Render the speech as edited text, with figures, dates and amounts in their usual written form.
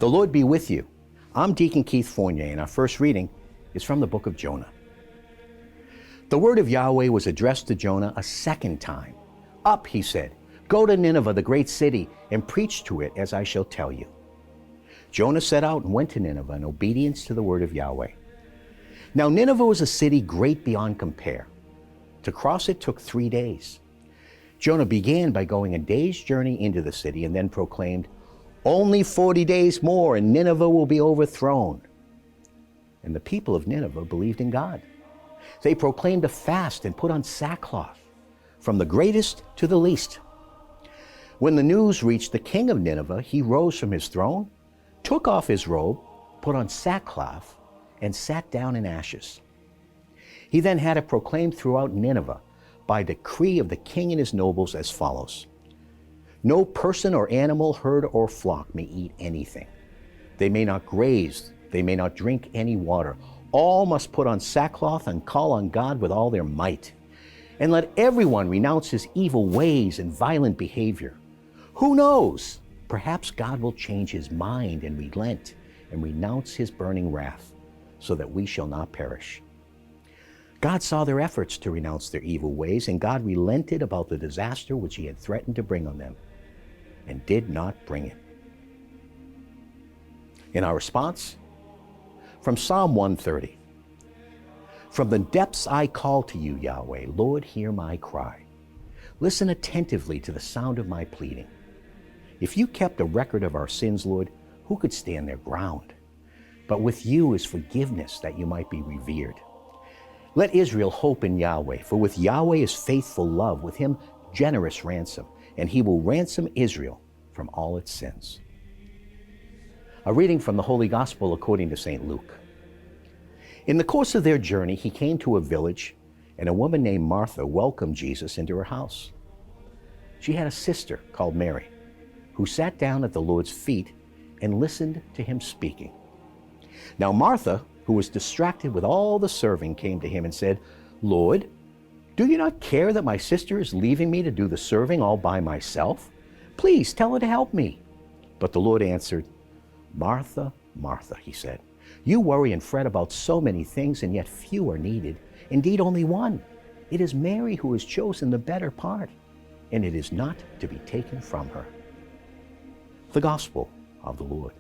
The Lord be with you. I'm Deacon Keith Fournier, and our first reading is from the book of Jonah. The word of Yahweh was addressed to Jonah a second time. Up, he said, go to Nineveh, the great city, and preach to it as I shall tell you. Jonah set out and went to Nineveh in obedience to the word of Yahweh. Now Nineveh was a city great beyond compare. To cross it took 3 days. Jonah began by going a day's journey into the city and then proclaimed, only 40 days more and Nineveh will be overthrown. And the people of Nineveh believed in God. They proclaimed a fast and put on sackcloth, from the greatest to the least. When the news reached the king of Nineveh, he rose from his throne, took off his robe, put on sackcloth, and sat down in ashes. He then had it proclaimed throughout Nineveh by decree of the king and his nobles as follows. No person or animal, herd or flock may eat anything. They may not graze, they may not drink any water. All must put on sackcloth and call on God with all their might. And let everyone renounce his evil ways and violent behavior. Who knows? Perhaps God will change his mind and relent and renounce his burning wrath, so that we shall not perish. God saw their efforts to renounce their evil ways, and God relented about the disaster which he had threatened to bring on them, and did not bring it. In our response, from Psalm 130, from the depths I call to you, Yahweh. Lord, hear my cry. Listen attentively to the sound of my pleading. If you kept a record of our sins, Lord, who could stand their ground? But with you is forgiveness, that you might be revered. Let Israel hope in Yahweh, for with Yahweh is faithful love, with him generous ransom, and he will ransom Israel from all its sins. A reading from the Holy Gospel according to St. Luke. In the course of their journey, he came to a village, and a woman named Martha welcomed Jesus into her house. She had a sister called Mary, who sat down at the Lord's feet and listened to him speaking. Now Martha, who was distracted with all the serving, came to him and said, Lord, do you not care that my sister is leaving me to do the serving all by myself? Please tell her to help me. But the Lord answered, Martha, Martha, he said, you worry and fret about so many things, and yet few are needed. Indeed, only one. It is Mary who has chosen the better part, and it is not to be taken from her. The Gospel of the Lord.